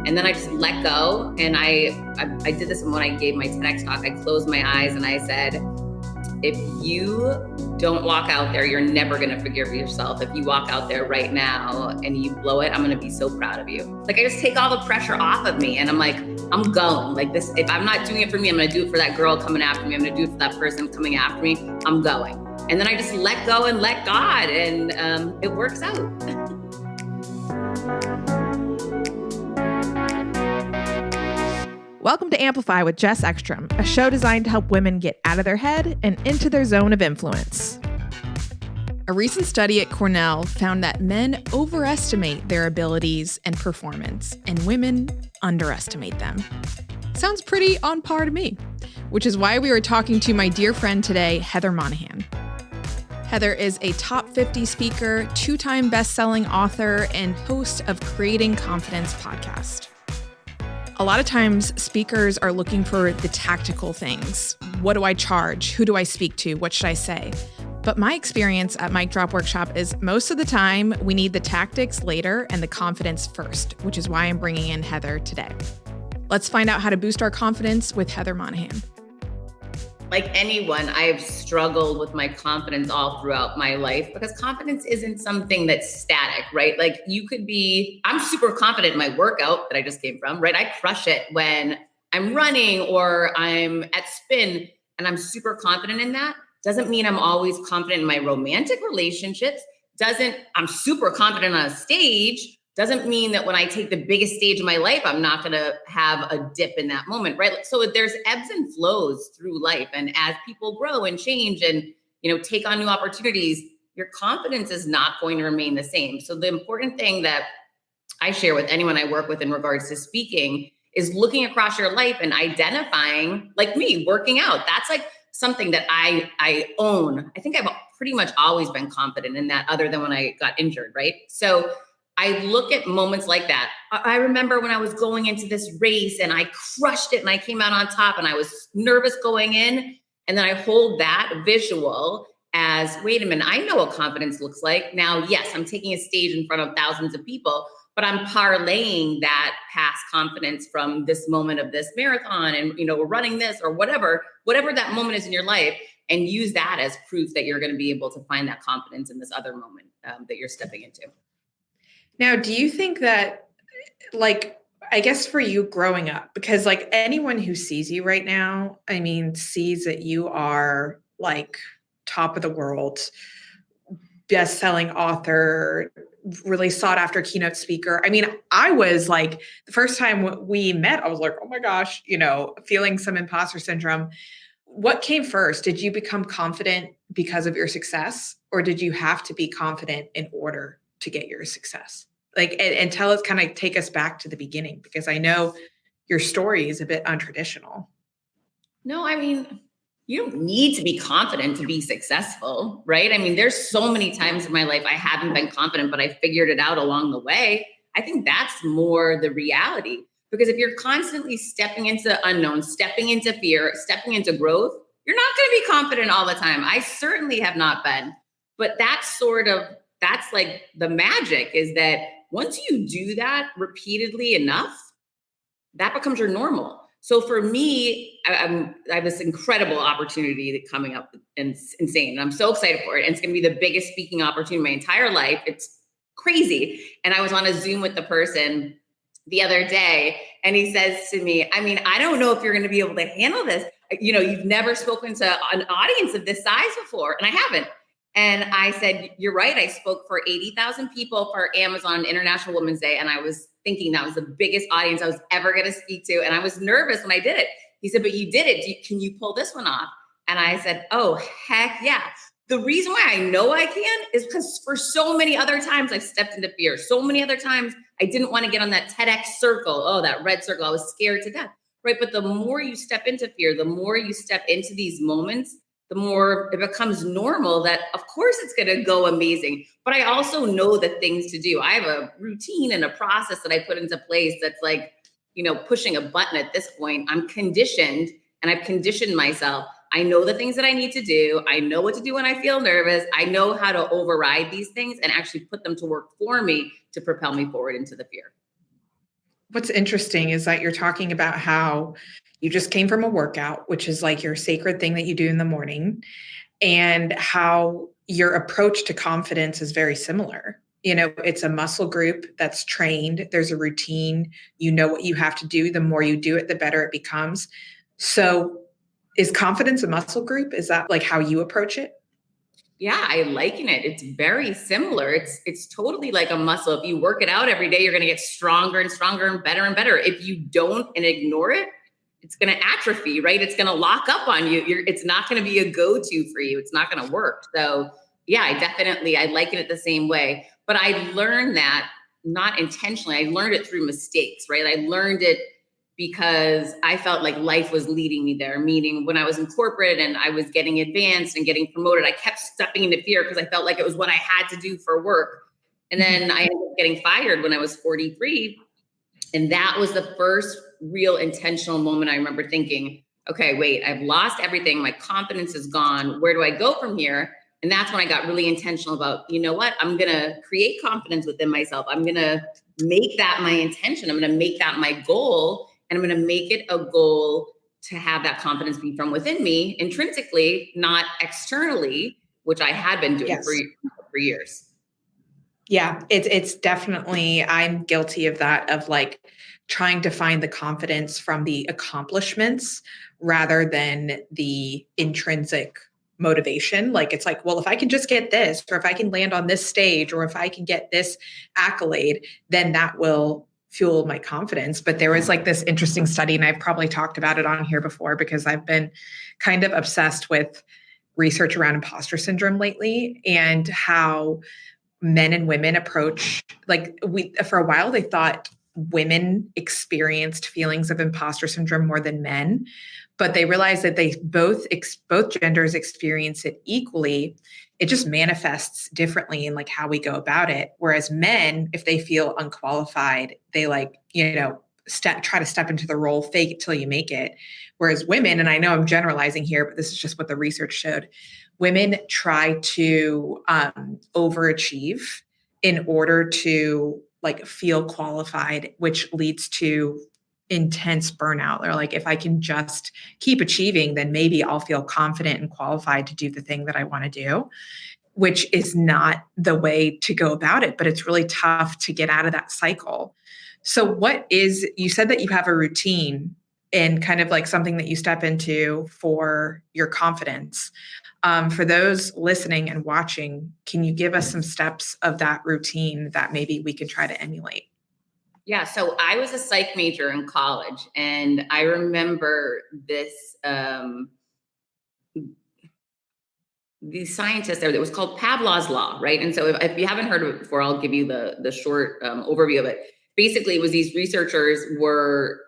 And then I just let go. And I did this when I gave my TEDx talk. I closed my eyes and I said, if you don't walk out there, you're never going to forgive yourself. If you walk out there right now and you blow it, I'm going to be so proud of you. Like, I just take all the pressure off of me and I'm like, I'm going like this. If I'm not doing it for me, I'm going to do it for that girl coming after me. I'm going to do it for that person coming after me. I'm going. And then I just let go and let God, and it works out. Welcome to Amplify with Jess Ekstrom, a show designed to help women get out of their head and into their zone of influence. A recent study at Cornell found that men overestimate their abilities and performance, and women underestimate them. Sounds pretty on par to me, which is why we are talking to my dear friend today, Heather Monahan. Heather is a top 50 speaker, 2-time best-selling author, and host of Creating Confidence podcast. A lot of times, speakers are looking for the tactical things. What do I charge? Who do I speak to? What should I say? But my experience at Mic Drop Workshop is most of the time, we need the tactics later and the confidence first, which is why I'm bringing in Heather today. Let's find out how to boost our confidence with Heather Monahan. Like anyone, I've struggled with my confidence all throughout my life because confidence isn't something that's static, right? Like I'm super confident in my workout that I just came from, right? I crush it when I'm running or I'm at spin and I'm super confident in that. Doesn't mean I'm always confident in my romantic relationships. I'm super confident on a stage. Doesn't mean that when I take the biggest stage of my life, I'm not going to have a dip in that moment, right? So there's ebbs and flows through life. And as people grow and change and, take on new opportunities, your confidence is not going to remain the same. So the important thing that I share with anyone I work with in regards to speaking is looking across your life and identifying, like me, working out. That's like something that I own. I think I've pretty much always been confident in that, other than when I got injured, right? So I look at moments like that. I remember when I was going into this race and I crushed it and I came out on top and I was nervous going in. And then I hold that visual as, wait a minute, I know what confidence looks like. Now, yes, I'm taking a stage in front of thousands of people, but I'm parlaying that past confidence from this moment of this marathon and, we're running this or whatever that moment is in your life, and use that as proof that you're going to be able to find that confidence in this other moment that you're stepping into. Now, do you think that, I guess for you growing up, because anyone who sees you right now, sees that you are top of the world, best-selling author, really sought after keynote speaker. I was the first time we met, I was like, oh my gosh, feeling some imposter syndrome. What came first? Did you become confident because of your success, or did you have to be confident in order to get your success? And tell us, kind of take us back to the beginning, because I know your story is a bit untraditional. No, you don't need to be confident to be successful, right? There's so many times in my life I haven't been confident, but I figured it out along the way. I think that's more the reality, because if you're constantly stepping into unknown, stepping into fear, stepping into growth, you're not going to be confident all the time. I certainly have not been, but that's like the magic, is that once you do that repeatedly enough, that becomes your normal. So for me, I have this incredible opportunity coming up, and it's insane. And I'm so excited for it. And it's going to be the biggest speaking opportunity of my entire life. It's crazy. And I was on a Zoom with the person the other day, and he says to me, I don't know if you're going to be able to handle this. You've never spoken to an audience of this size before. And I haven't. And I said, you're right. I spoke for 80,000 people for Amazon International Women's Day. And I was thinking that was the biggest audience I was ever going to speak to. And I was nervous when I did it. He said, but you did it. Can you pull this one off? And I said, oh, heck yeah. The reason why I know I can is because for so many other times I've stepped into fear. So many other times I didn't want to get on that TEDx circle. Oh, that red circle. I was scared to death. Right. But the more you step into fear, the more you step into these moments, the more it becomes normal that, of course, it's going to go amazing. But I also know the things to do. I have a routine and a process that I put into place that's pushing a button at this point. I'm conditioned, and I've conditioned myself. I know the things that I need to do. I know what to do when I feel nervous. I know how to override these things and actually put them to work for me to propel me forward into the fear. What's interesting is that you're talking about how you just came from a workout, which is like your sacred thing that you do in the morning, and how your approach to confidence is very similar. You know, it's a muscle group that's trained, there's a routine, you know what you have to do. The more you do it, the better it becomes. So, is confidence a muscle group? Is that like how you approach it? Yeah, I liken it. It's very similar. It's totally like a muscle. If you work it out every day, you're going to get stronger and stronger and better and better. If you don't and ignore it, it's going to atrophy, right? It's going to lock up on you. It's not going to be a go-to for you. It's not going to work. So yeah, I liken it the same way. But I learned that not intentionally. I learned it through mistakes, right? I learned it because I felt like life was leading me there. Meaning when I was in corporate and I was getting advanced and getting promoted, I kept stepping into fear because I felt like it was what I had to do for work. And then I ended up getting fired when I was 43. And that was the first real intentional moment I remember thinking, okay, wait, I've lost everything. My confidence is gone. Where do I go from here? And that's when I got really intentional about, you know what? I'm going to create confidence within myself. I'm going to make that my intention. I'm going to make that my goal. And I'm going to make it a goal to have that confidence be from within me intrinsically, not externally, which I had been doing Yes. for years. Yeah, it's definitely, I'm guilty of that, of like trying to find the confidence from the accomplishments rather than the intrinsic motivation. Like it's like, well, if I can just get this, or if I can land on this stage, or if I can get this accolade, then that will fuel my confidence. But there was like this interesting study, and I've probably talked about it on here before because I've been kind of obsessed with research around imposter syndrome lately, and how men and women approach, like, we for a while they thought women experienced feelings of imposter syndrome more than men, but they realized that they both genders experience it equally. It just manifests differently in like how we go about it. Whereas men, if they feel unqualified, they like, try to step into the role, fake it till you make it. Whereas women, and I know I'm generalizing here, but this is just what the research showed, women try to overachieve in order to like feel qualified, which leads to intense burnout. Or like, if I can just keep achieving, then maybe I'll feel confident and qualified to do the thing that I want to do, which is not the way to go about it. But it's really tough to get out of that cycle. So you said that you have a routine and kind of like something that you step into for your confidence. For those listening and watching, can you give us some steps of that routine that maybe we can try to emulate? Yeah, so I was a psych major in college, and I remember this the scientist there that was called Pavlov's law, right? And so if you haven't heard of it before, I'll give you the short overview of it. Basically, it was these researchers were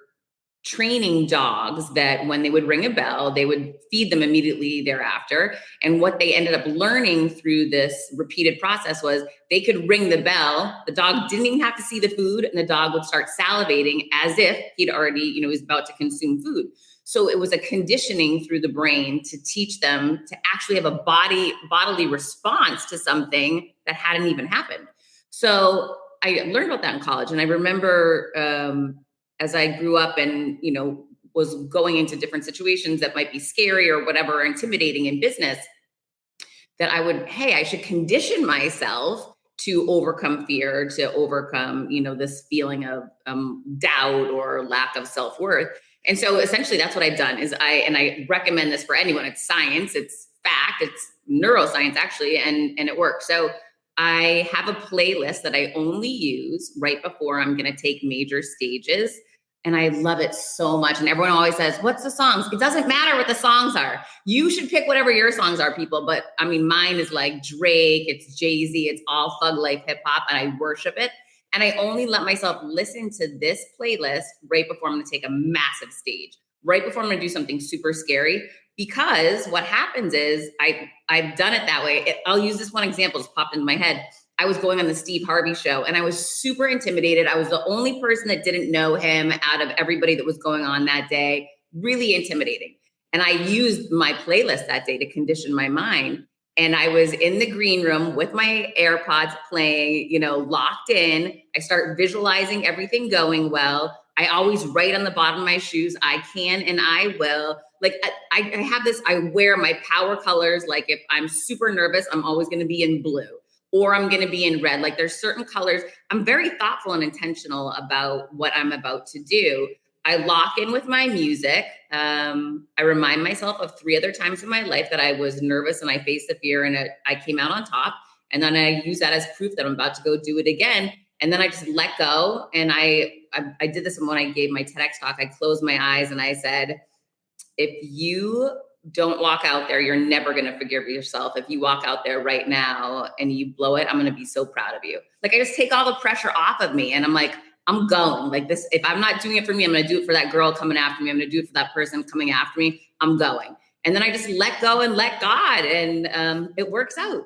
training dogs that when they would ring a bell, they would feed them immediately thereafter. And what they ended up learning through this repeated process was they could ring the bell. The dog didn't even have to see the food, and the dog would start salivating as if he'd already, was about to consume food. So it was a conditioning through the brain to teach them to actually have a bodily response to something that hadn't even happened. So I learned about that in college. And I remember as I grew up and, was going into different situations that might be scary or whatever, or intimidating in business, that I should condition myself to overcome fear, to overcome, this feeling of doubt or lack of self-worth. And so essentially that's what I've done and I recommend this for anyone. It's science, it's fact, it's neuroscience actually, and it works. So I have a playlist that I only use right before I'm going to take major stages. And I love it so much. And everyone always says, what's the songs? It doesn't matter what the songs are. You should pick whatever your songs are, people. But I mean, mine is like Drake, it's Jay-Z, it's all Thug Life hip hop, and I worship it. And I only let myself listen to this playlist right before I'm going to take a massive stage, right before I'm going to do something super scary. Because what happens is I've done it that way. I'll use this one example, just popped into my head. I was going on the Steve Harvey show and I was super intimidated. I was the only person that didn't know him out of everybody that was going on that day. Really intimidating. And I used my playlist that day to condition my mind. And I was in the green room with my AirPods playing, locked in. I start visualizing everything going well. I always write on the bottom of my shoes, I can and I will. Like I have this, I wear my power colors. Like if I'm super nervous, I'm always going to be in blue or I'm going to be in red. Like there's certain colors. I'm very thoughtful and intentional about what I'm about to do. I lock in with my music. I remind myself of 3 other times in my life that I was nervous and I faced the fear and I came out on top. And then I use that as proof that I'm about to go do it again. And then I just let go. And I did this when I gave my TEDx talk. I closed my eyes and I said, if you don't walk out there, you're never going to forgive yourself. If you walk out there right now and you blow it, I'm going to be so proud of you. Like I just take all the pressure off of me and I'm like, I'm going like this. If I'm not doing it for me, I'm going to do it for that girl coming after me. I'm going to do it for that person coming after me. I'm going. And then I just let go and let God and it works out.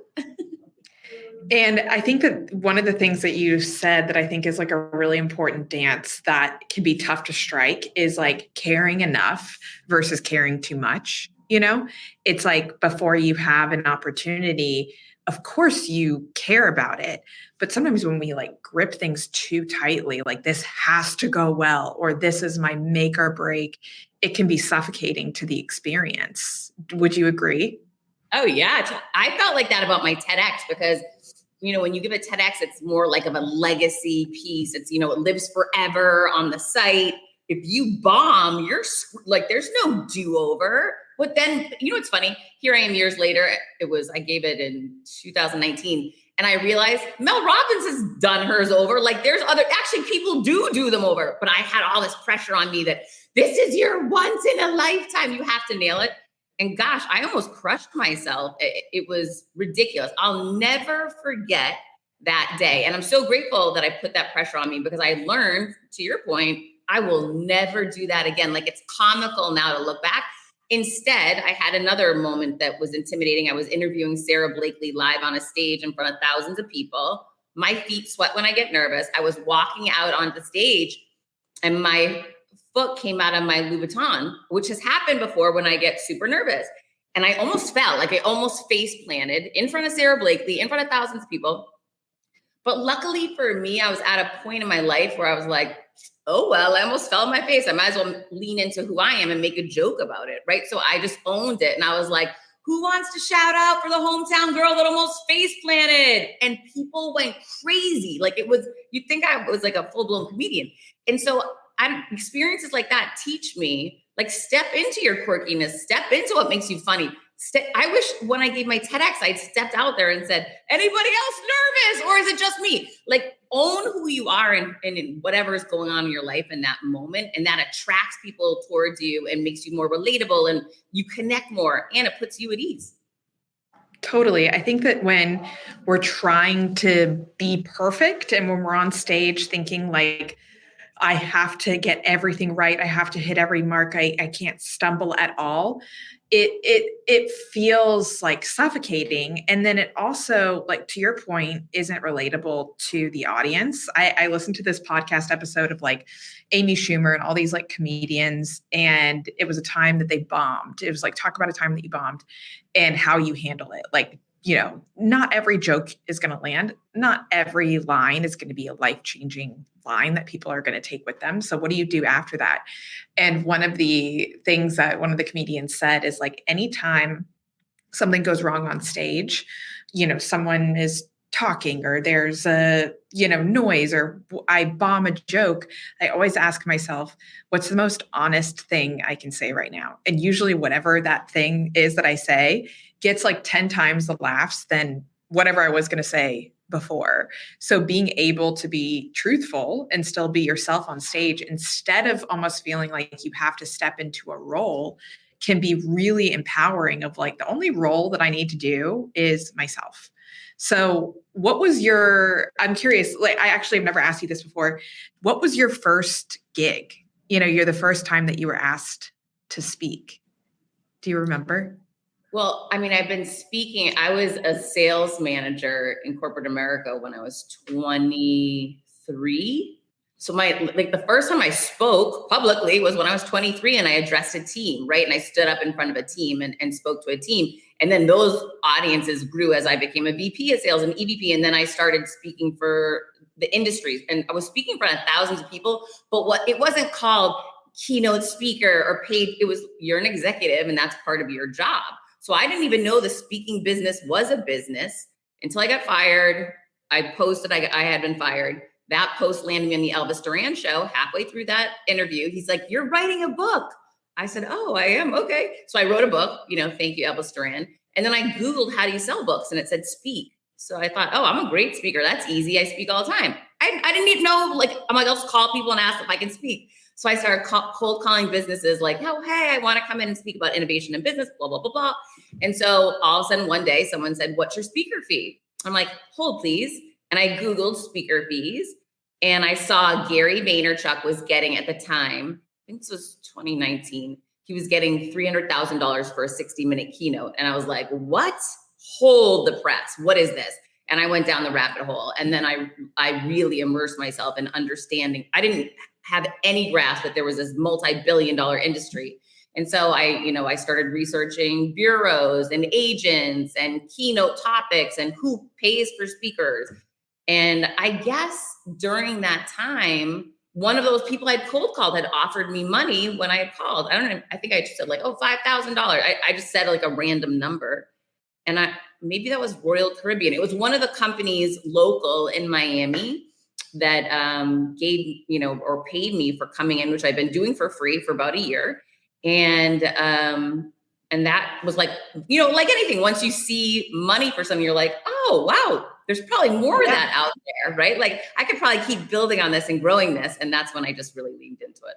And I think that one of the things that you said that I think is like a really important dance that can be tough to strike is like caring enough versus caring too much. It's like before you have an opportunity, of course you care about it. But sometimes when we like grip things too tightly, like this has to go well, or this is my make or break, it can be suffocating to the experience. Would you agree? Oh yeah. I felt like that about my TEDx because when you give a TEDx, it's more like of a legacy piece. It's, it lives forever on the site. If you bomb, you're like, there's no do-over. But then, it's funny. Here I am years later. I gave it in 2019. And I realized Mel Robbins has done hers over. Like actually people do them over. But I had all this pressure on me that this is your once in a lifetime. You have to nail it. And gosh, I almost crushed myself. It was ridiculous. I'll never forget that day. And I'm so grateful that I put that pressure on me because I learned, to your point, I will never do that again. Like it's comical now to look back. Instead, I had another moment that was intimidating. I was interviewing Sarah Blakely live on a stage in front of thousands of people. My feet sweat when I get nervous. I was walking out on the stage and my foot came out of my Louboutin, which has happened before when I get super nervous. And I almost fell, like I almost face planted in front of Sarah Blakely, in front of thousands of people. But luckily for me, I was at a point in my life where I was like, oh, well, I almost fell on my face. I might as well lean into who I am and make a joke about it, right? So I just owned it. And I was like, who wants to shout out for the hometown girl that almost face planted? And people went crazy. Like you'd think I was like a full-blown comedian. And so experiences like that teach me, like, step into your quirkiness, step into what makes you funny. I wish when I gave my TEDx, I'd stepped out there and said, anybody else nervous? Or is it just me? Like, own who you are and whatever is going on in your life in that moment. And that attracts people towards you and makes you more relatable and you connect more and it puts you at ease. Totally. I think that when we're trying to be perfect and when we're on stage thinking like, I have to get everything right, I have to hit every mark, I can't stumble at all, it feels like suffocating. And then it also, like to your point, isn't relatable to the audience. I listened to this podcast episode of like Amy Schumer and all these like comedians, and it was a time that they bombed. It was like, talk about a time that you bombed and how you handle it. Like, not every joke is going to land. Not every line is going to be a life-changing line that people are going to take with them. So what do you do after that? And one of the things that one of the comedians said is like, anytime something goes wrong on stage, someone is talking or there's a, noise or I bomb a joke, I always ask myself, what's the most honest thing I can say right now? And usually whatever that thing is that I say gets like 10 times the laughs than whatever I was going to say before. So being able to be truthful and still be yourself on stage instead of almost feeling like you have to step into a role can be really empowering of like, the only role that I need to do is myself. So what was I'm curious, like, I actually have never asked you this before. What was your first gig? You're the first time that you were asked to speak. Do you remember? Well, I mean, I've been speaking. I was a sales manager in corporate America when I was 23. So the first time I spoke publicly was when I was 23 and I addressed a team, right? And I stood up in front of a team and spoke to a team. And then those audiences grew as I became a VP of sales and EVP. And then I started speaking for the industries, and I was speaking in front of thousands of people, but it wasn't called keynote speaker or paid. It was, you're an executive and that's part of your job. So I didn't even know the speaking business was a business until I got fired. I posted I had been fired. That post landed me on the Elvis Duran show. Halfway through that interview, he's like, "You're writing a book." I said, "Oh, I am? Okay." So I wrote a book, thank you, Elvis Duran. And then I Googled how do you sell books, and it said speak. So I thought, oh, I'm a great speaker. That's easy. I speak all the time. I didn't even know, I'm like, I'll just call people and ask if I can speak. So I started cold calling businesses like, oh, hey, I want to come in and speak about innovation in business, blah, blah, blah, blah. And so all of a sudden one day someone said, "What's your speaker fee?" I'm like, "Hold, please." And I Googled speaker fees, and I saw Gary Vaynerchuk was getting, at the time, I think this was 2019, he was getting $300,000 for a 60-minute keynote. And I was like, what? Hold the press. What is this? And I went down the rabbit hole. And then I really immersed myself in understanding. I have any grasp that there was this multi-billion-dollar industry. And so I started researching bureaus and agents and keynote topics and who pays for speakers. And I guess during that time, one of those people I'd cold called had offered me money when I had called. I don't know. I think I just said like, oh, $5,000. I just said like a random number. And maybe that was Royal Caribbean. It was one of the companies local in Miami that gave, or paid me for coming in, which I've been doing for free for about a year. And that was like, like anything, once you see money for something, you're like, oh, wow, there's probably more of that out there, right? Like I could probably keep building on this and growing this. And that's when I just really leaned into it.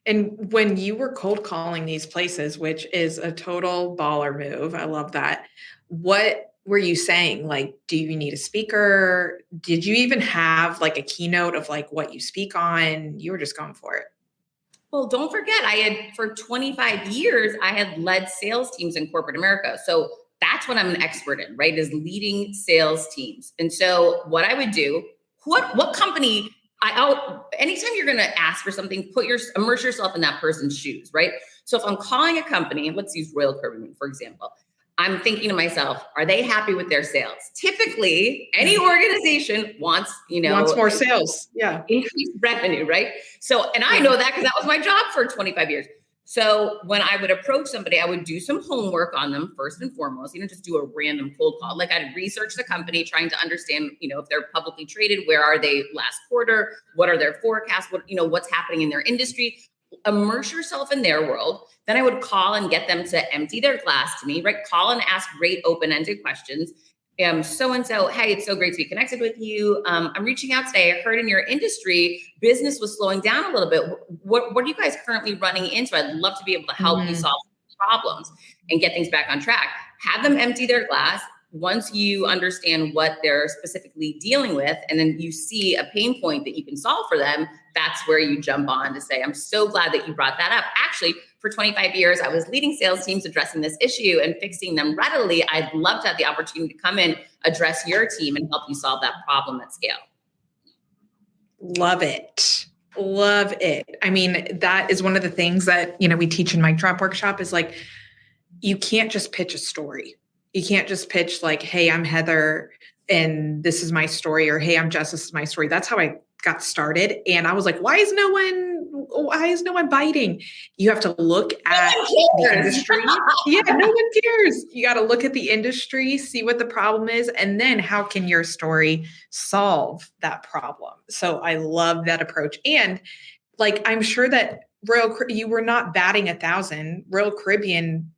And when you were cold calling these places, which is a total baller move, I love that. What were you saying? Like, do you need a speaker? Did you even have like a keynote of like what you speak on? You were just going for it. Well, don't forget, for 25 years, I had led sales teams in corporate America. So that's what I'm an expert in, right? Is leading sales teams. And so what I would do, what company, anytime you're going to ask for something, immerse yourself in that person's shoes, right? So if I'm calling a company, let's use Royal Caribbean, for example, I'm thinking to myself, are they happy with their sales? Typically, any organization wants more sales. Yeah. Increased revenue, right? So, and I know that because that was my job for 25 years. So when I would approach somebody, I would do some homework on them first and foremost, just do a random cold call. Like I'd research the company, trying to understand, if they're publicly traded, where are they last quarter? What are their forecasts? What's happening in their industry? Immerse yourself in their world. Then I would call and get them to empty their glass to me, right? Call and ask great open-ended questions. So-and-so, hey, it's so great to be connected with you. I'm reaching out today. I heard in your industry, business was slowing down a little bit. What are you guys currently running into? I'd love to be able to help you solve problems and get things back on track. Have them empty their glass. Once you understand what they're specifically dealing with, and then you see a pain point that you can solve for them, that's where you jump on to say, I'm so glad that you brought that up. Actually, for 25 years, I was leading sales teams addressing this issue and fixing them readily. I'd love to have the opportunity to come in, address your team, and help you solve that problem at scale. Love it. Love it. I mean, that is one of the things that, we teach in Mic Drop Workshop is like, you can't just pitch a story. You can't just pitch like, hey, I'm Heather and this is my story, or hey, I'm Jess, this is my story. That's how I got started. And I was like, why is no one biting? You have to look at the industry. Yeah, no one cares. You got to look at the industry, see what the problem is, and then how can your story solve that problem? So I love that approach. And like, I'm sure that you were not batting 1,000. Royal Caribbean,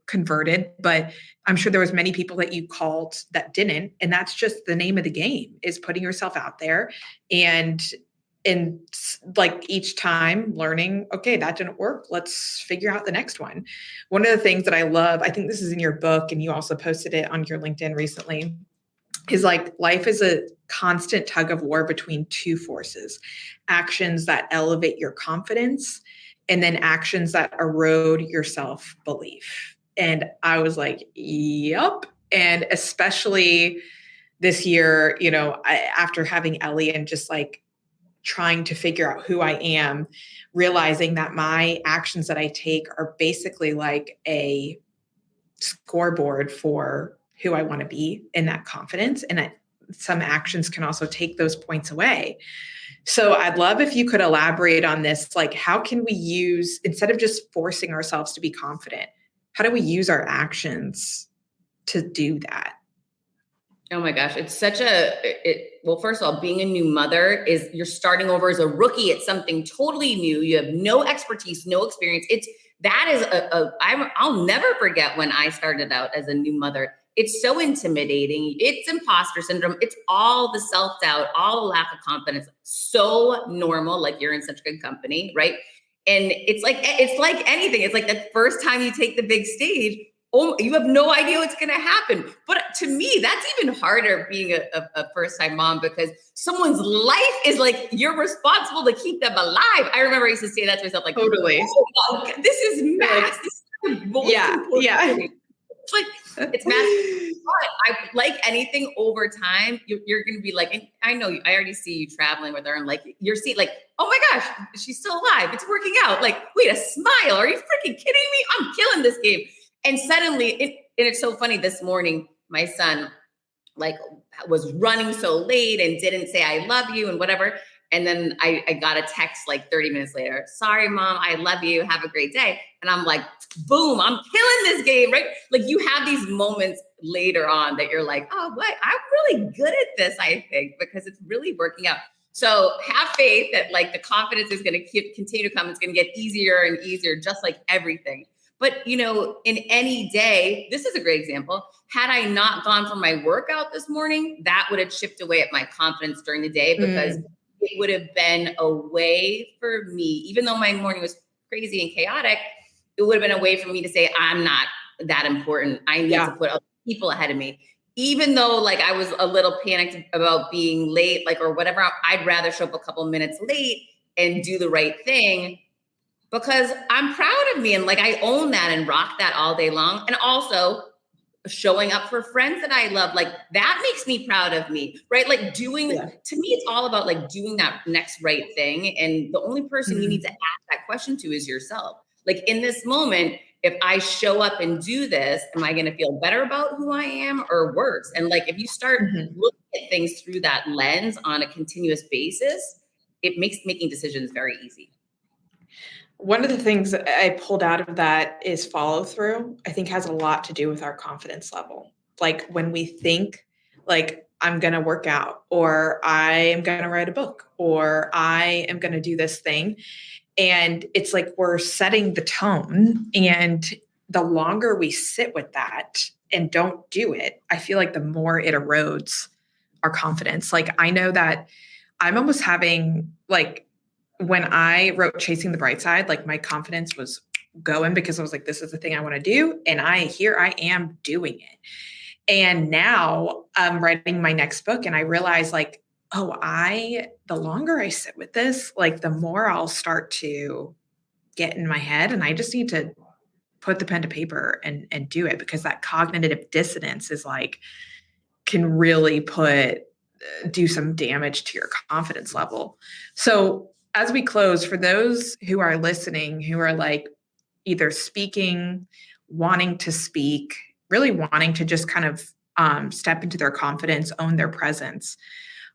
converted, but I'm sure there was many people that you called that didn't. And that's just the name of the game, is putting yourself out there and like each time learning, okay, that didn't work. Let's figure out the next one. One of the things that I love, I think this is in your book and you also posted it on your LinkedIn recently, is like life is a constant tug of war between two forces: actions that elevate your confidence and then actions that erode your self-belief. And I was like, yep. And especially this year, after having Ellie and just like trying to figure out who I am, realizing that my actions that I take are basically like a scoreboard for who I want to be in that confidence. And some actions can also take those points away. So I'd love if you could elaborate on this. Like, how can we use, instead of just forcing ourselves to be confident, how do we use our actions to do that? Oh my gosh, it's such well, first of all, being a new mother is you're starting over as a rookie at something totally new. You have no expertise, no experience. I'll never forget when I started out as a new mother. It's so intimidating. It's imposter syndrome. It's all the self-doubt, all the lack of confidence. So normal, like you're in such good company, right? And it's like anything. It's like the first time you take the big stage, oh, you have no idea what's going to happen. But to me, that's even harder being a first-time mom, because someone's life is like, you're responsible to keep them alive. I remember I used to say that to myself, like, totally. Oh, this is mass. This is the most important thing. It's like, it's massive. But I like anything over time, you're going to be like, and I know I already see you traveling with her, and like, you're seeing like, oh my gosh, she's still alive. It's working out. Like, wait, a smile. Are you freaking kidding me? I'm killing this game. And suddenly, and it's so funny, this morning, my son like was running so late and didn't say, I love you and whatever. And then I got a text like 30 minutes later, sorry, mom, I love you. Have a great day. And I'm like, boom, I'm killing this game, right? Like, you have these moments later on that you're like, oh, what? I'm really good at this, I think, because it's really working out. So have faith that like the confidence is going to continue to come. It's going to get easier and easier, just like everything. But, you know, in any day, this is a great example. Had I not gone for my workout this morning, that would have chipped away at my confidence during the day, because it would have been a way for me, even though my morning was crazy and chaotic, it would have been a way for me to say, I'm not that important. I need to put other people ahead of me. Even though like I was a little panicked about being late, like, or whatever, I'd rather show up a couple minutes late and do the right thing, because I'm proud of me and like I own that and rock that all day long. And also showing up for friends that I love, like that makes me proud of me, right? Like to me, it's all about like doing that next right thing. And the only person you need to ask that question to is yourself. Like in this moment, if I show up and do this, am I going to feel better about who I am or worse? And like, if you start looking at things through that lens on a continuous basis, it makes making decisions very easy. One of the things that I pulled out of that is follow through. I think has a lot to do with our confidence level. Like when we think like I'm going to work out, or I am going to write a book, or I am going to do this thing. And it's like we're setting the tone. And the longer we sit with that and don't do it, I feel like the more it erodes our confidence. Like I know that I'm almost having like, when I wrote Chasing the Bright Side, like my confidence was going, because I was like, this is the thing I want to do. And I am doing it. And now I'm writing my next book, and I realize like, the longer I sit with this, like the more I'll start to get in my head, and I just need to put the pen to paper and do it, because that cognitive dissonance is like, can really do some damage to your confidence level. So as we close, for those who are listening, who are like either speaking, wanting to speak, really wanting to just kind of step into their confidence, own their presence,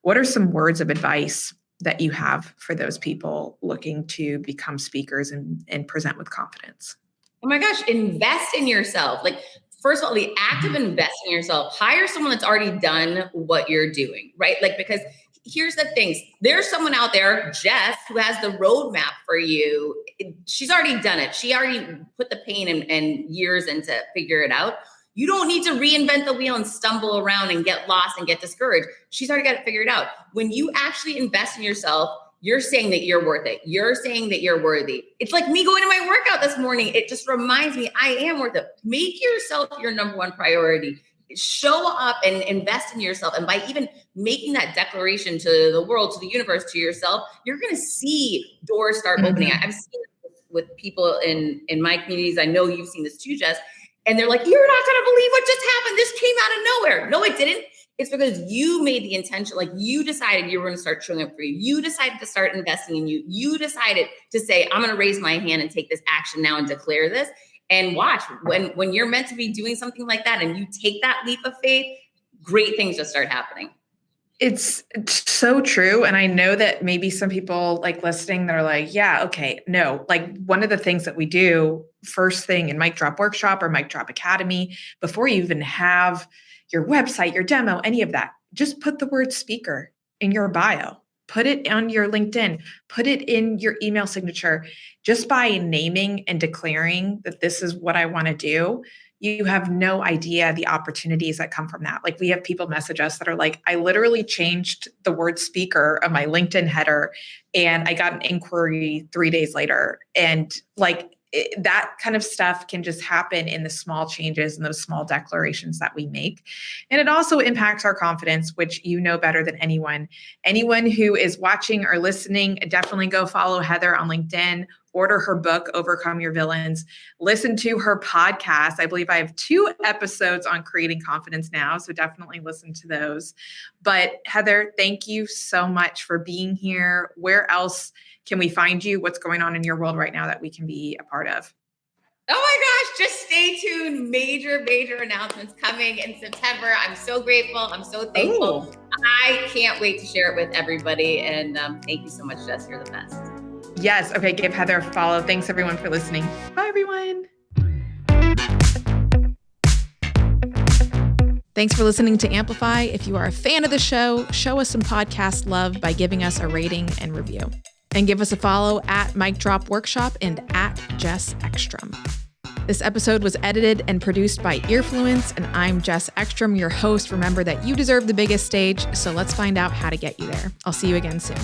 what are some words of advice that you have for those people looking to become speakers and present with confidence? Oh my gosh, invest in yourself. Like, first of all, the act of investing in yourself, hire someone that's already done what you're doing, right? Like, because here's the thing. There's someone out there, Jess, who has the roadmap for you. She's already done it. She already put the pain and years into figure it out. You don't need to reinvent the wheel and stumble around and get lost and get discouraged. She's already got it figured out. When you actually invest in yourself, you're saying that you're worth it. You're saying that you're worthy. It's like me going to my workout this morning. It just reminds me I am worth it. Make yourself your number one priority. Show up and invest in yourself. And by even making that declaration to the world, to the universe, to yourself, you're going to see doors start opening. I've seen it with people in my communities. I know you've seen this too, Jess. And they're like, you're not going to believe what just happened. This came out of nowhere. No, it didn't. It's because you made the intention, like you decided you were going to start showing up for you. You decided to start investing in you. You decided to say, I'm going to raise my hand and take this action now and declare this. And watch, when you're meant to be doing something like that and you take that leap of faith, great things just start happening. It's so true. And I know that maybe some people like listening, they're like, yeah, okay, no. Like one of the things that we do first thing in Mic Drop Workshop or Mic Drop Academy, before you even have your website, your demo, any of that, just put the word speaker in your bio. Put it on your LinkedIn, put it in your email signature. Just by naming and declaring that this is what I want to do, you have no idea the opportunities that come from that. Like we have people message us that are like, I literally changed the word speaker of my LinkedIn header and I got an inquiry 3 days later. And like that kind of stuff can just happen in the small changes and those small declarations that we make. And it also impacts our confidence, which you know better than anyone. Anyone who is watching or listening, definitely go follow Heather on LinkedIn. Order her book, Overcome Your Villains. Listen to her podcast. I believe I have 2 episodes on creating confidence now, so definitely listen to those. But Heather, thank you so much for being here. Where else can we find you? What's going on in your world right now that we can be a part of? Oh my gosh, just stay tuned. Major announcements coming in September. I'm so grateful. I'm so thankful. Ooh. I can't wait to share it with everybody. And thank you so much, Jess. You're the best. Yes. Okay. Give Heather a follow. Thanks everyone for listening. Bye everyone. Thanks for listening to Amplify. If you are a fan of the show, show us some podcast love by giving us a rating and review. And give us a follow at Mic Drop Workshop and at Jess Ekstrom. This episode was edited and produced by Earfluence, and I'm Jess Ekstrom, your host. Remember that you deserve the biggest stage, so let's find out how to get you there. I'll see you again soon.